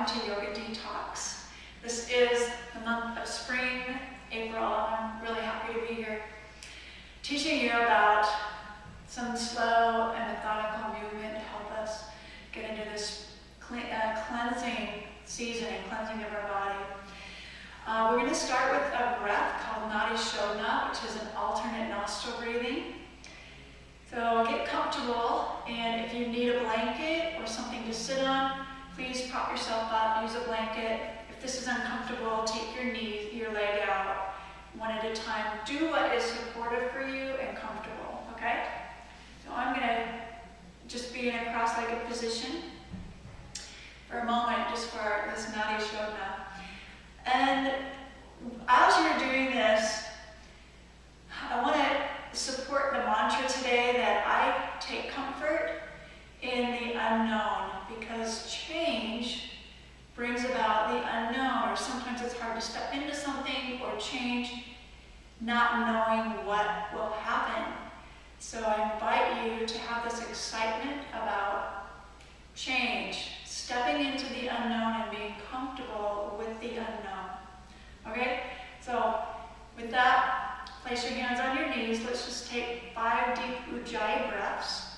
welcome to Yoga Detox. This is the month of spring, April, and I'm really happy to be here teaching you about some slow and methodical movement to help us get into this cleansing season and cleansing of our body. We're going to start with a breath called Nadi Shodhana, which is an alternate nostril breathing. So get comfortable, and if you need a blanket or something to sit on, please prop yourself up, use a blanket. If this is uncomfortable, take your leg out one at a time. Do what is supportive for you and comfortable, okay? So I'm going to just be in a cross-legged position for a moment, just for this Nadi Shodhana. And as you're doing this, I want to support the mantra today that I take comfort in the unknown, because change brings about the unknown, or sometimes it's hard to step into something or change not knowing what will happen. So I invite you to have this excitement about change, stepping into the unknown and being comfortable with the unknown. Okay? So with that, place your hands on your knees. Let's just take 5 deep Ujjayi breaths.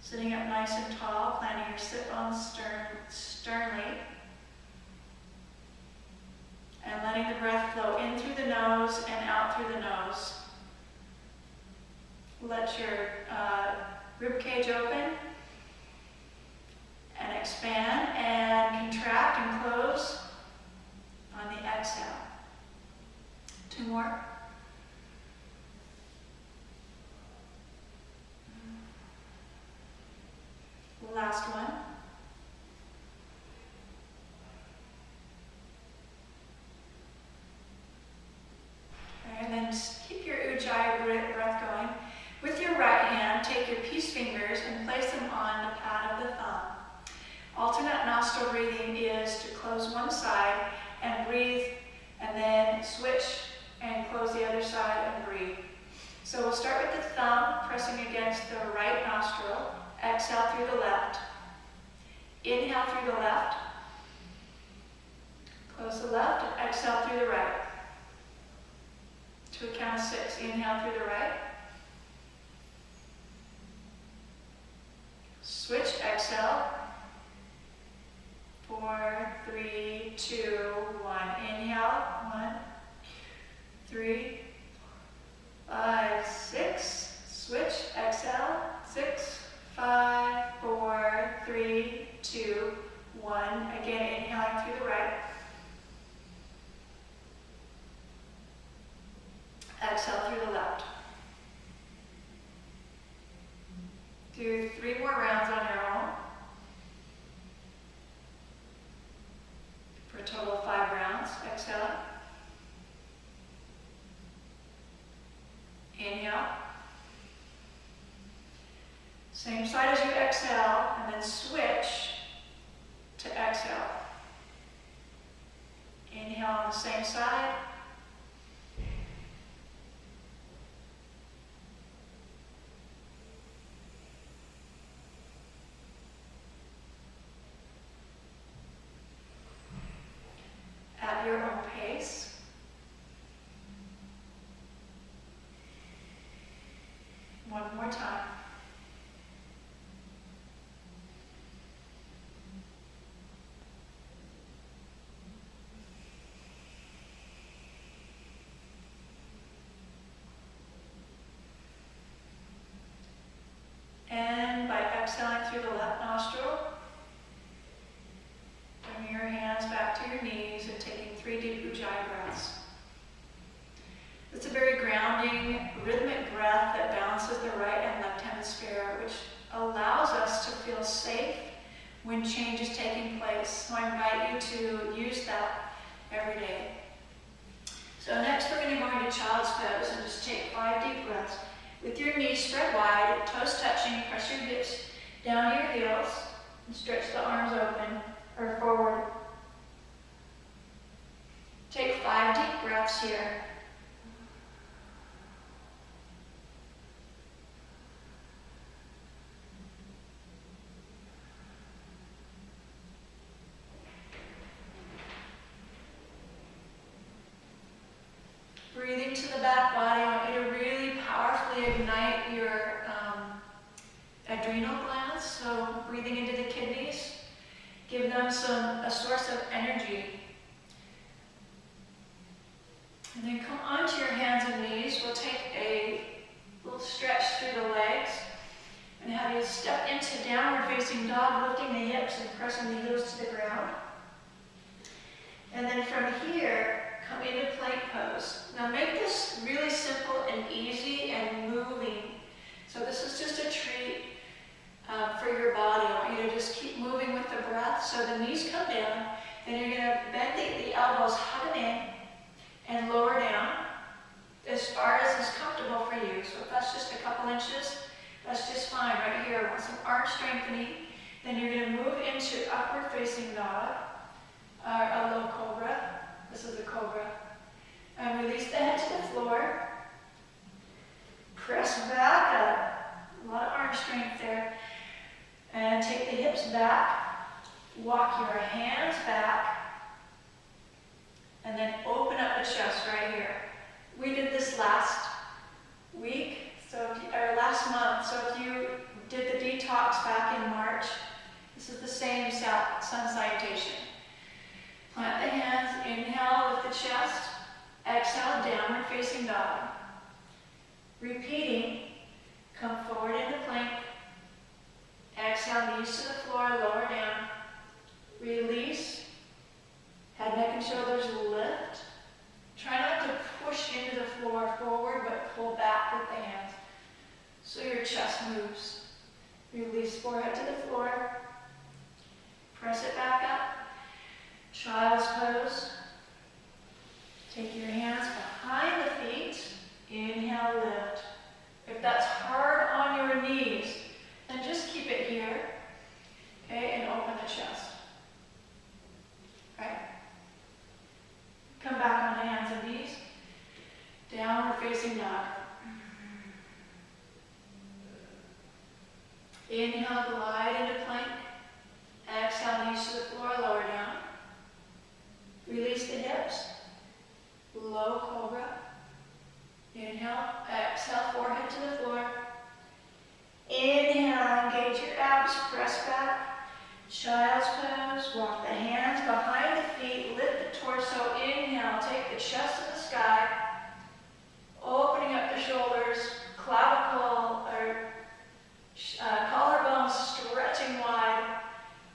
Sitting up nice and tall, planting your sit bones sternly. And letting the breath flow in through the nose and out through the nose. Let your rib cage open and expand and contract and close on the exhale. 2 more. Last one. Okay, and then keep your Ujjayi breath going. With your right hand, take your peace fingers and place them on the pad of the thumb. Alternate nostril breathing is to close one side and breathe, and then switch and close the other side and breathe. So we'll start with the thumb pressing against the right nostril. Exhale through the left. Inhale through the left. Close the left and exhale through the right. To a count of 6. Inhale through the right. Switch, exhale. 4, 3, 2, 1. Inhale. 1, 3, 5, 6. Switch, exhale. 6, 5, 4, 3, 2, 1. Again, inhaling through the right. Exhale through the left. Do 3 more rounds on your own. For a total of 5 rounds. Exhale. Inhale. Same side as you exhale, and then switch to exhale. Inhale on the same side. At your own pace. One more time. And by exhaling through the left nostril, bringing your hands back to your knees and taking 3 deep Ujjayi breaths. It's a very grounding, rhythmic breath that balances the right and left hemisphere, which allows us to feel safe when change is taking place. So I invite you to use that every day. So next we're going to go into child's pose and just take 5 deep breaths. With your knees spread wide, toes touching, press your hips down to your heels and stretch the arms open or forward. Take 5 deep breaths here. Give them a source of energy. And then come onto your hands and knees. We'll take a little stretch through the legs and have you step into downward facing dog, lifting the hips and pressing the heels to the ground. And then from here, come into plank pose. Now make this really simple and easy and moving. So this is just a treat for your body. I want you to just keep moving with the breath. So the knees come down, and you're going to bend the elbows, hug them in, and lower down as far as is comfortable for you. So if that's just a couple inches, that's just fine. Right here, I want some arm strengthening. Then you're going to move into upward facing dog, a low cobra. This is a cobra. And release the head to the floor. Press back up. A lot of arm strength there. And take the hips back. Walk your hands back. And then open up the chest right here. We did this last week, or last month. So if you did the detox back in March, this is the same sun salutation. Plant the hands, inhale, lift the chest, exhale, downward facing dog. Repeating, come forward into plank, exhale, knees to the floor, lower down, release, head, neck, and shoulders lift. Try not to push into the floor forward, but pull back with the hands so your chest moves. Release forehead to the floor, press it back up. Child's pose. Take your hands behind the feet. Inhale, lift. If that's hard on your knees, then just keep it here. Okay, and open the chest. Right. Come back on the hands and knees. Downward facing dog. Inhale, glide into plank. Exhale, knees to the floor, lower down. Release the hips. Low cobra. Inhale, exhale, forehead to the floor. Inhale, engage your abs, press back. Child's pose, walk the hands behind the feet, lift the torso. Inhale, take the chest to the sky. Opening up the shoulders, clavicle or collarbones stretching wide.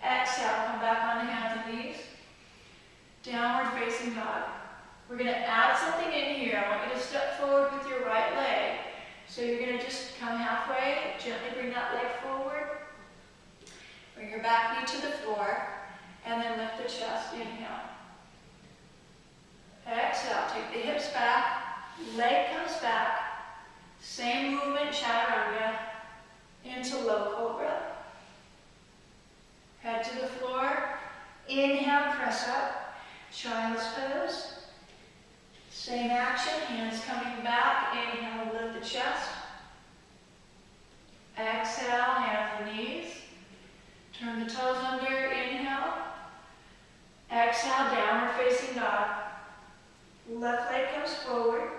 Exhale, come back on the hands and knees. Downward facing dog. We're going to add something in here. I want you to step forward with your right leg. So you're going to just come halfway, gently bring that leg forward. Bring your back knee to the floor, and then lift the chest. Inhale. Exhale, take the hips back, leg comes back. Same movement, chaturanga, into low cobra. Head to the floor. Inhale, press up. Child's pose. Same action, hands coming back. Inhale, lift the chest. Exhale, hands and knees. Turn the toes under, inhale. Exhale, downward facing dog. Left leg comes forward.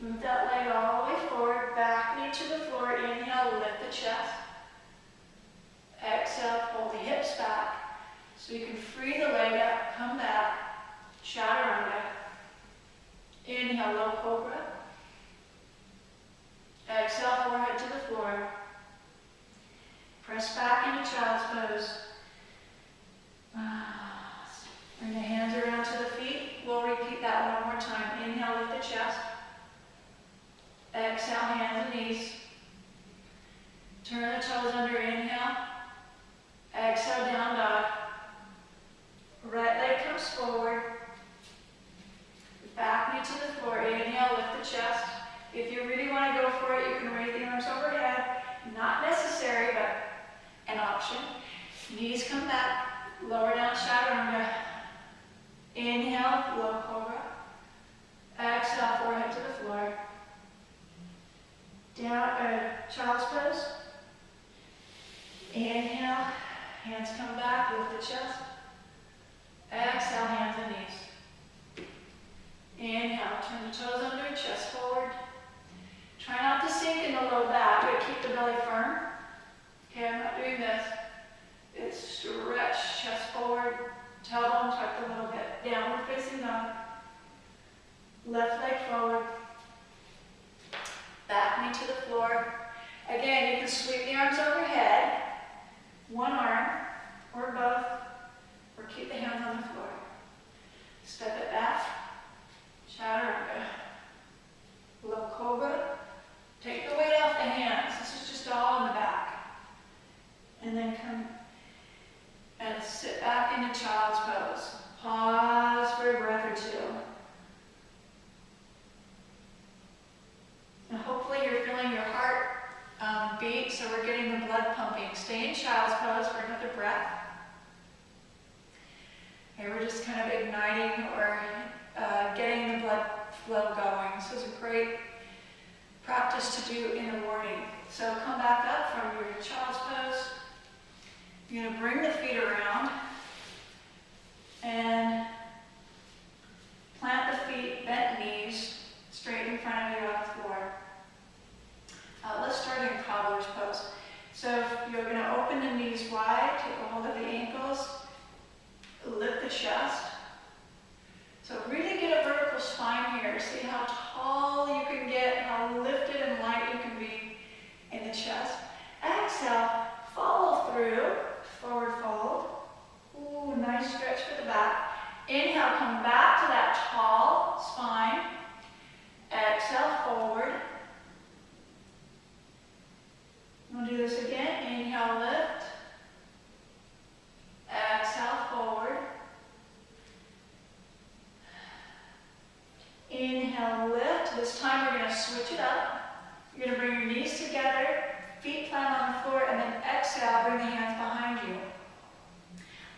Move that leg all the way forward, back knee to the floor. Inhale, lift the chest. Exhale, pull the hips back. So you can free the leg up, come back. Chaturanga. Inhale, low cobra. Exhale, forehead to the floor. Press back into child's pose. Bring the hands around to the feet. We'll repeat that one more time. Inhale, lift the chest. Exhale, hands and knees. Turn the toes under, inhale. Exhale, down dog. Right leg comes forward. Back knee to the floor. Inhale, lift the chest. If you really want to go for it, you can raise the arms overhead. Not necessary, but an option. Knees come back. Lower down, chaturanga. Inhale, low cobra. Exhale, forehead to the floor. Down, child's pose. Inhale, hands come back, lift the chest. Exhale, hands and knees. Inhale, turn the toes under, chest forward. Try not to sink in the low back, but keep the belly firm. Okay, I'm not doing this. It's forward, tailbone tucked a little bit, downward facing dog. Left leg forward, back knee to the floor. Again, you can sweep the arms overhead, one arm, or both, or keep the hands on the floor. Step it back, chaturanga. Low cobra. Take the weight off the hands. This is just all in the back. And then come and sit back into child's pose. Pause for a breath or two. And hopefully you're feeling your heart beat, so we're getting the blood pumping. Stay in child's pose for another breath. Okay, we're just kind of igniting or getting the blood flow going. This is a great practice to do in the morning. So come back up from your child's pose. You're going to bring the feet around and plant the feet, bent knees, straight in front of you off the floor. Let's start in cobbler's pose. So you're going to open the knees wide, take a hold of the ankles, lift the chest. So really get a vertical spine here. See how tall you can get, how lifted and light you can be in the chest. Exhale, follow through, forward fold. Ooh, nice stretch for the back. Inhale, come back to that tall spine. Exhale, forward. We'll do this again. Inhale, lift. Exhale, forward. Inhale, lift. This time we're going to switch it up. You're going to bring your knees together, feet plant on the floor, and then exhale, bring the hands behind you.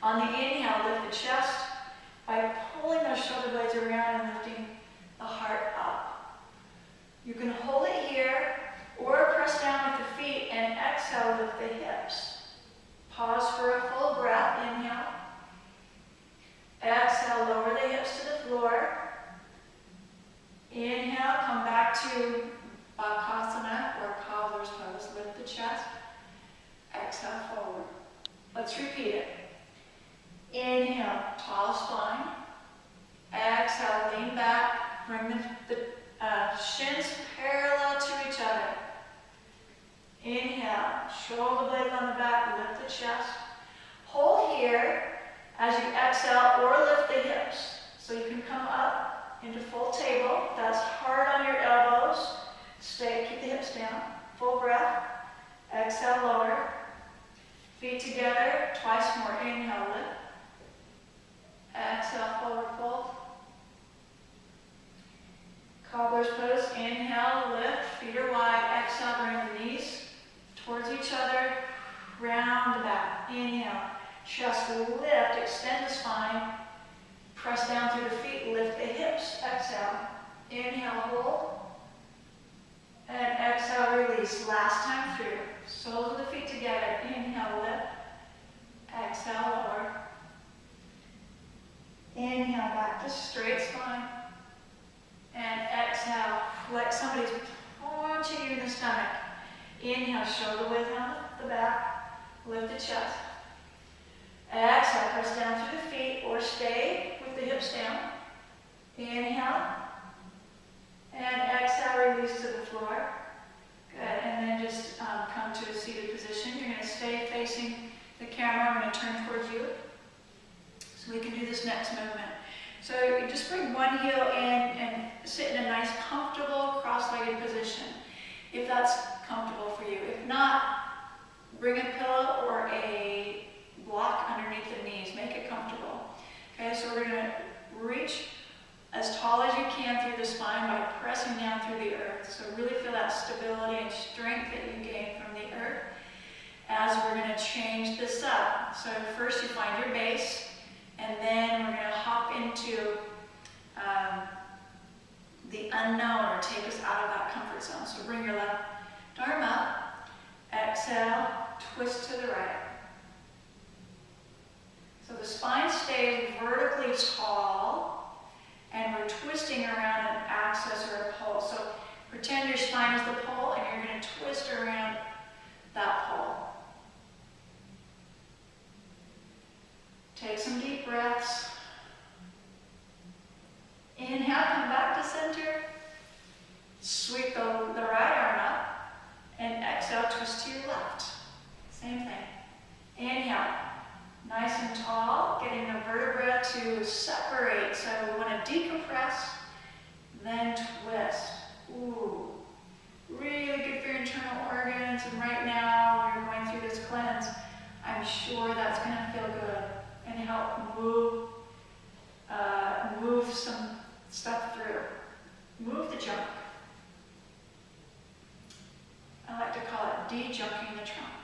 On the inhale, lift the chest by pulling those shoulder blades around and lifting the heart up. You can hold it here or press down with the feet and exhale, lift the hips. Pause for a full breath. Inhale. Exhale, lower the hips to the floor. Inhale, come back to Bakasana or cobbler's pose. Lift the chest. Exhale, forward. Let's repeat it. Inhale, tall spine. Exhale, lean back. Bring the shins parallel to each other. Inhale, shoulder blades on the back, lift the chest. Hold here as you exhale or lift the hips. So you can come up into full table. That's hard on your elbows. Stay, keep the hips down. Full breath. Exhale, lower. Feet together, twice more. Inhale, lift. Exhale, forward fold. Cobbler's pose. Inhale, lift. Feet are wide. Exhale, bring the knees towards each other. Round the back. Inhale. Chest lift. Extend the spine. Press down through the feet. Lift the hips. Exhale. Inhale, hold. And exhale, release. Last time through. Soles of the feet together. Inhale, lift. Exhale, lower. Inhale, back to straight spine. And exhale, like somebody's punching you in the stomach. Inhale, shoulder width on the back. Lift the chest. Exhale, press down through the feet or stay with the hips down. Inhale. And exhale, release to the floor. Good. And then just come to a seated position. You're going to stay facing the camera. I'm going to turn towards you so we can do this next movement. So you just bring one heel in and sit in a nice, comfortable, cross-legged position, if that's comfortable for you. If not, bring a pillow or a block underneath the knees. Make it comfortable. Okay, so we're going to reach as tall as you can through the spine by pressing down through the earth. So really feel that stability and strength that you gain from the earth as we're going to change this up. So first you find your base, and then we're going to hop into the unknown, or take us out of that comfort zone. So bring your left arm up, exhale, twist to the right. So the spine stays vertically tall, and we're twisting around an axis or a pole. So pretend your spine is the pole, and you're going to twist around that pole. Take some deep breaths. Inhale, come back to center. Sweep the right arm up. And exhale, twist to your left. Same thing. Inhale. Nice and tall, getting the vertebra to separate. So we want to decompress, then twist. Ooh. Really good for your internal organs. And right now, when you're going through this cleanse, I'm sure that's going to feel good and help move some stuff through. Move the junk. I like to call it de-junking the trunk.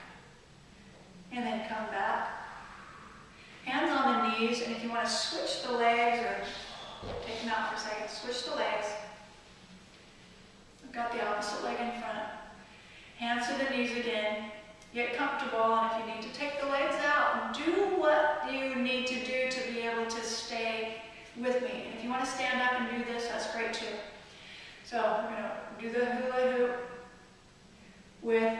And then come back. Hands on the knees, and if you want to switch the legs or take them out for a second, switch the legs. I've got the opposite leg in front. Hands to the knees again. Get comfortable, and if you need to take the legs out, do what you need to do to be able to stay with me. And if you want to stand up and do this, that's great too. So we're going to do the hula hoop with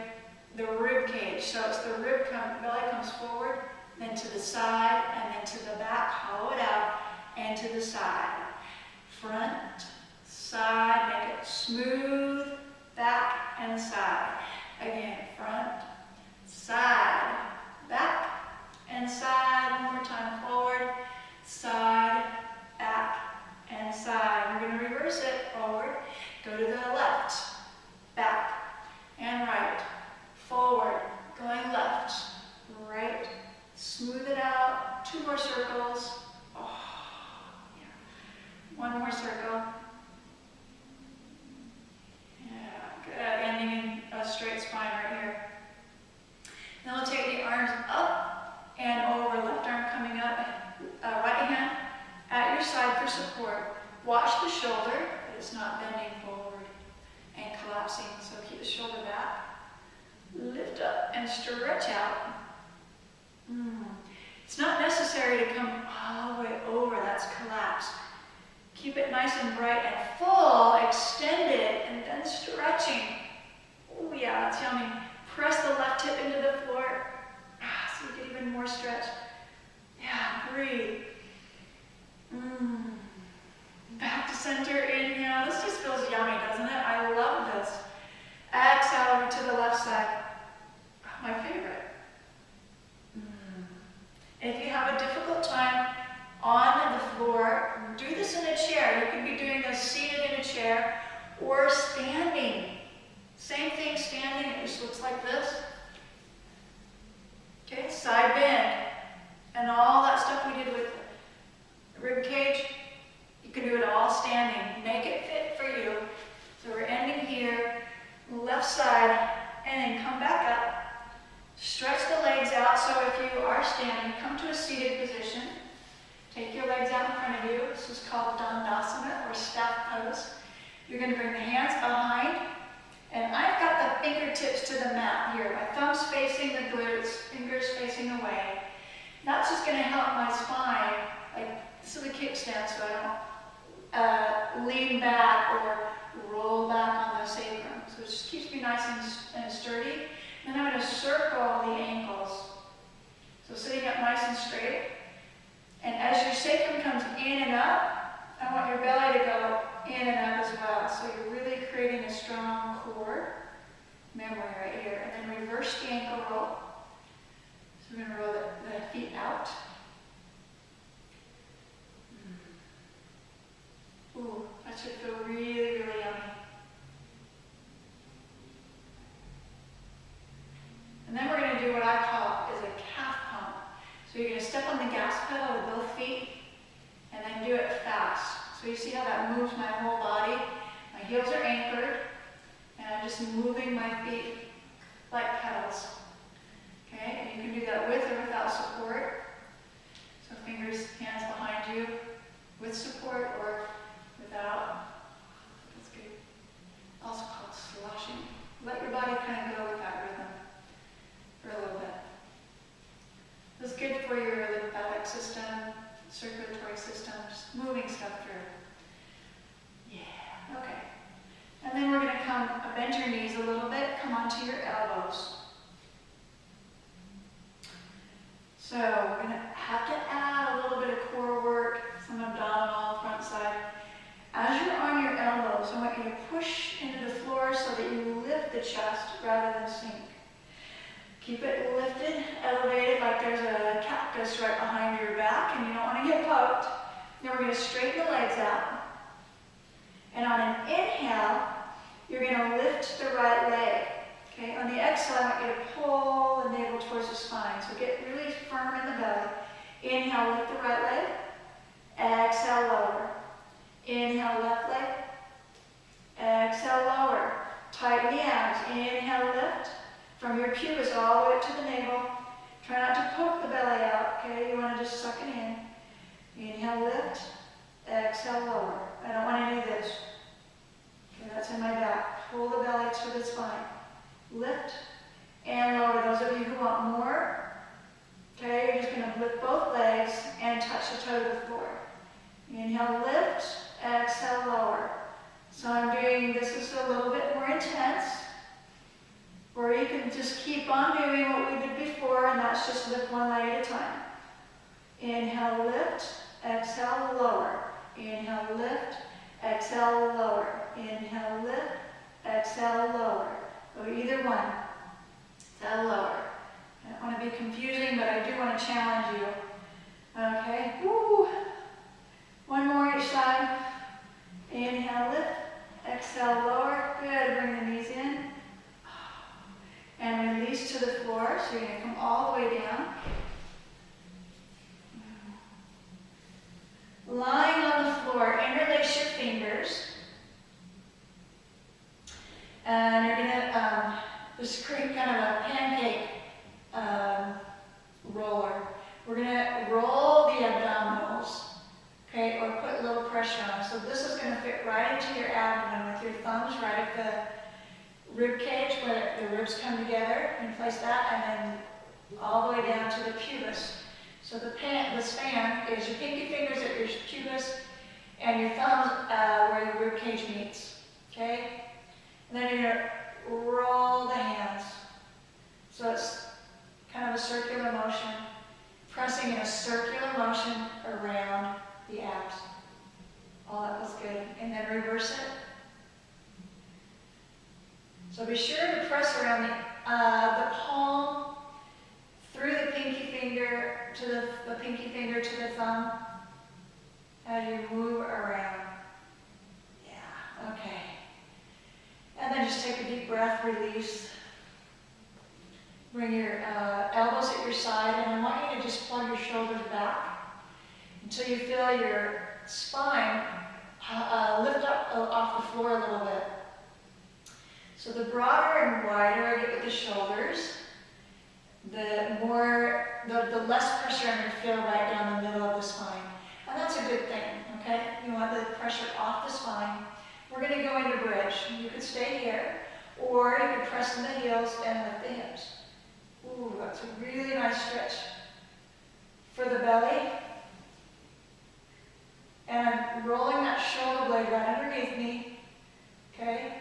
the rib cage. So it's the belly comes forward, then to the side, and then to the back, hollow it out, and to the side. Front, side, make it smooth, back, and side. Again, front, side, back, and side. One more time, forward, side, back, and side. We're going to reverse it, forward, go to the left, back, and right, forward, going left, right, smooth it out, 2 more circles. Oh, yeah. 1 more circle. Yeah, good. Ending in a straight spine right here. Then we'll take the arms up and over, left arm coming up, right hand at your side for support. Watch the shoulder, but it's not bending forward and collapsing, so keep the shoulder back. Lift up and stretch out. It's not necessary to come all the way over, that's collapse. Keep it nice and bright and full, extended, and then stretching. Oh yeah, that's yummy. Press the left hip into the floor, so you get even more stretch. Yeah, breathe. Back to center, inhale. This just feels yummy, doesn't it? I love this. Exhale over to the left side. My favorite. If you have a difficult time on the floor, do this in a chair. You could be doing this seated in a chair or standing. Same thing, standing. It just looks like this. Okay, side bend. And all that stuff we did with the rib cage, you can do it all standing. Make it fit for you. So we're ending here, left side, and then come back up. Stretch the legs out, so if you are standing, come to a seated position. Take your legs out in front of you. This is called Dandasana, or staff pose. You're going to bring the hands behind, and I've got the fingertips to the mat here. My thumbs facing the glutes, fingers facing away. That's just going to help my spine. Like, this is a kickstand, so I don't lean back or roll back on the sacrum. So it just keeps me nice and sturdy. Then I'm going to circle the ankles. So sitting up nice and straight. And as your sacrum comes in and up, I want your belly to go in and up as well. So you're really creating a strong core memory right here. And then reverse the ankle roll. So we're going to roll the feet out. Ooh, that should feel really, really yummy. And then we're going to do what I call is a calf pump. So you're going to step on the gas pedal with both feet and then do it fast. So you see how that moves my whole body? My heels are anchored and I'm just moving my feet like pedals. Okay, and you can do that with or without support. So fingers, hands behind you with support or without. That's good. Also called sloshing. Let your body kind of go with that rhythm for a little bit. This is good for your lymphatic system, circulatory system, just moving stuff through. Yeah, okay. And then we're going to bend your knees a little bit, come onto your elbows. So we're going to have to add Keep it lifted, elevated, like there's a cactus right behind your back and you don't want to get poked. Then we're going to straighten the legs out. And on an inhale, you're going to lift the right leg. Okay? On the exhale, I want you to pull the navel towards the spine. So get really firm in the belly. Inhale, lift the right leg. Exhale, lower. Inhale, left leg. Exhale, lower. Tighten the abs. Inhale, lift. From your pubis all the way up to the navel. Try not to poke the belly out, okay? You want to just suck it in. Inhale, lift. Exhale, lower. I don't want any of this. Okay, that's in my back. Pull the belly to the spine. Lift and lower. Those of you who want more, okay, you're just going to lift both legs and touch the toe to the floor. Inhale, lift. Exhale, lower. So I'm doing, this is a little bit more intense. Or you can just keep on doing what we did before, and that's just lift one leg at a time. Inhale, lift. Exhale, lower. Inhale, lift. Exhale, lower. Inhale, lift. Exhale, lower. Or either one. Exhale, lower. I don't want to be confusing, but I do want to challenge you. Okay. Woo. One more each side. Inhale, lift. Exhale, lower. Good. Bring the knees in. And release to the floor. So you're going to come all the way down. Lying on the floor, interlace your fingers. And you're going to just create kind of a pancake roller. We're going to roll the abdominals, okay, or put a little pressure on. So this is going to fit right into your abdomen with your thumbs right at the rib cage where the ribs come together. And place that, and then all the way down to the pubis. So the span is your pinky fingers at your pubis and your thumbs where your rib cage meets. Okay? And then you're going to roll the hands. So it's kind of a circular motion, pressing in a circular motion around the abs. Oh, that was good. And then reverse it. So be sure to press around the palm through the pinky finger to the pinky finger to the thumb as you move around. Yeah, okay. And then just take a deep breath, release. Bring your elbows at your side, and I want you to just plug your shoulders back until you feel your spine lift up off the floor a little bit. So the broader and wider I get with the shoulders, the less pressure I'm going to feel right down the middle of the spine. And that's a good thing, okay? You want the pressure off the spine. We're going to go into bridge. You could stay here, or you could press in the heels and lift the hips. Ooh, that's a really nice stretch for the belly. And I'm rolling that shoulder blade right underneath me, okay?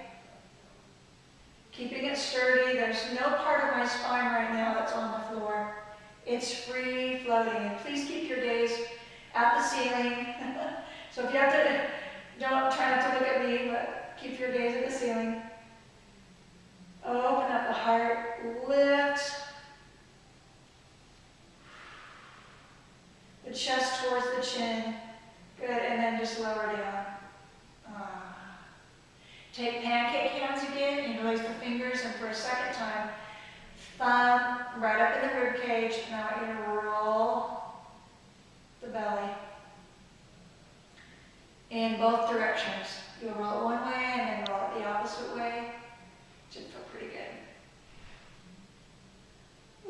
Keeping it sturdy. There's no part of my spine right now that's on the floor. It's free floating. And please keep your gaze at the ceiling. So if you have to, try not to look at me, but keep your gaze at the ceiling. Open up the heart. Lift the chest towards the chin. Good. And then just lower down. Take pancake hands again, interlace the fingers, and for a second time, thumb right up in the rib cage. Now I want you to roll the belly in both directions. You'll roll it one way and then roll it the opposite way. Should feel pretty good.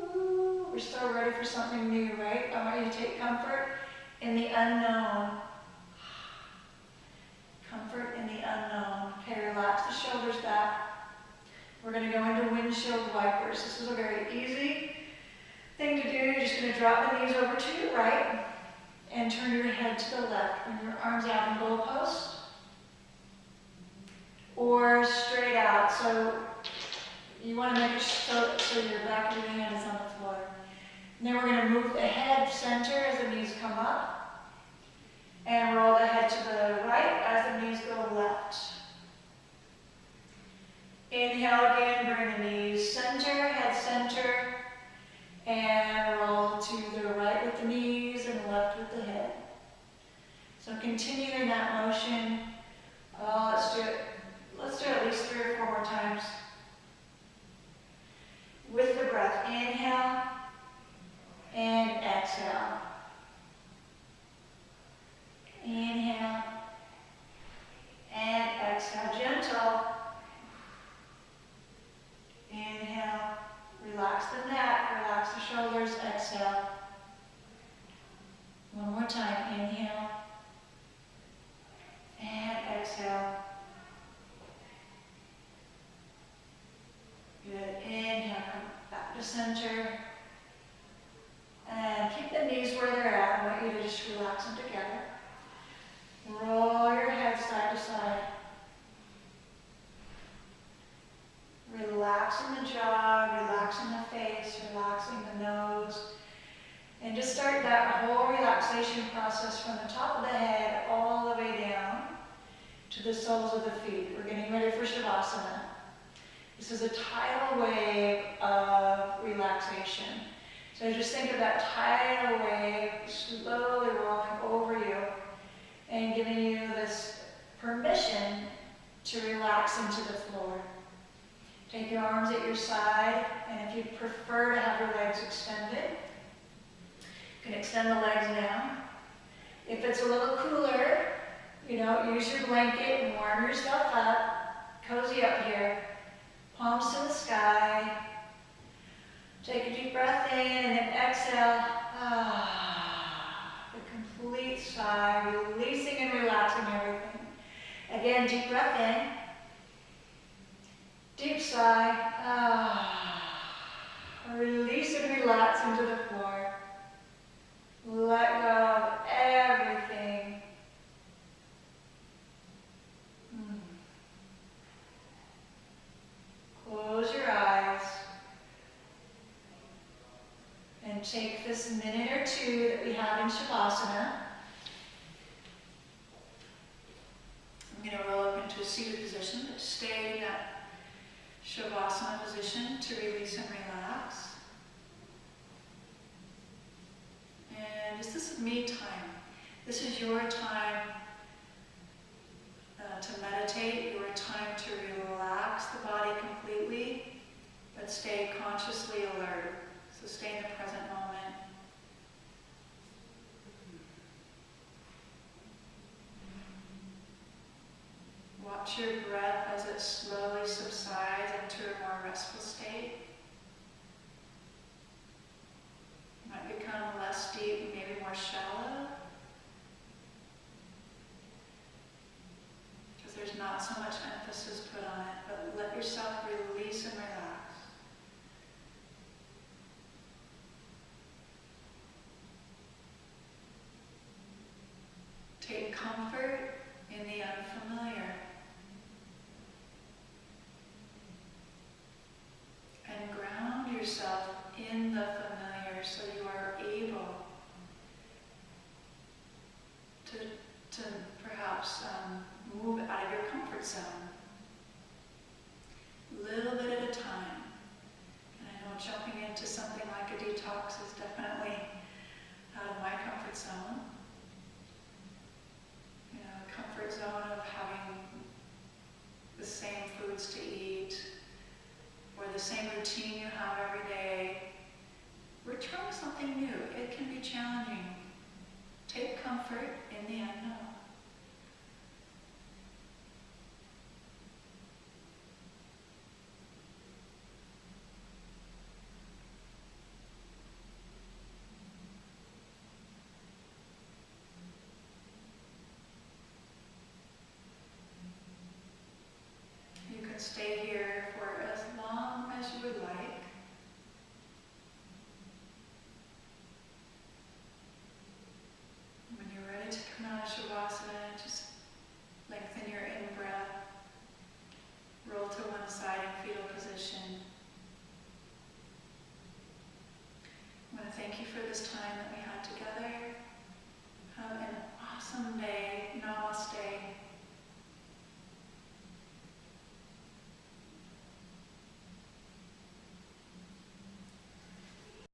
Ooh, we're still ready for something new, right? I want you to take comfort in the unknown. Comfort in the unknown. Okay, relax the shoulders back. We're going to go into windshield wipers. This is a very easy thing to do. You're just going to drop the knees over to your right and turn your head to the left. Bring your arms out in goalposts or straight out. So you want to make it so your back of your hand is on the floor. And then we're going to move the head center as the knees come up. And roll the head to the right as the knees go left. Inhale again, bring the knees center, head center. And roll to the right with the knees and left with the head. So continuing that motion. Let's do it. Let's do it at least 3 or 4 more times. With the breath, inhale and exhale. Inhale and exhale. Gentle. Inhale. Relax the neck, relax the shoulders. Exhale. One more time. Inhale and exhale. Good. Inhale, come back to center. And keep the knees where they're at. I want you to just relax them together. Roll your head side to side. Relaxing the jaw, relaxing the face, relaxing the nose. And just start that whole relaxation process from the top of the head all the way down to the soles of the feet. We're getting ready for Shavasana. This is a tidal wave of relaxation. So just think of that tidal wave slowly rolling over you and giving you this permission to relax into the floor. Take your arms at your side, and if you prefer to have your legs extended, you can extend the legs down. If it's a little cooler, use your blanket and warm yourself up. Cozy up here. Palms to the sky. Take a deep breath in and then exhale. The complete sigh, releasing and relaxing everything. Again, deep breath in. Deep sigh. Release and relax into the floor. Let go of everything. Close your eyes. And take this minute or 2 that we have in Shavasana. I'm going to roll up into a seated position, but stay in that Shavasana position to release and relax. And this is me time. This is your time to meditate, your time to relax the body completely, but stay consciously alert. So stay in the present moment. Watch your breath as it slowly subsides into a more restful state. It might become less deep, maybe more shallow. Because there's not so much emphasis put on it, but let yourself release and relax. Take comfort in the unfamiliar. And ground yourself in the familiar so you are able to perhaps move out of your comfort zone. Little bit at a time. And I know jumping into something like a detox is definitely out of my comfort zone. Comfort zone of having the same foods to eat or the same routine you have every day. We're trying something new. It can be challenging. Take comfort in the unknown. Stay here for as long as you would like. When you're ready to come out of Shavasana, just lengthen your in-breath. Roll to one side in fetal position. I want to thank you for this time that we had together. Have an awesome day. Namaste.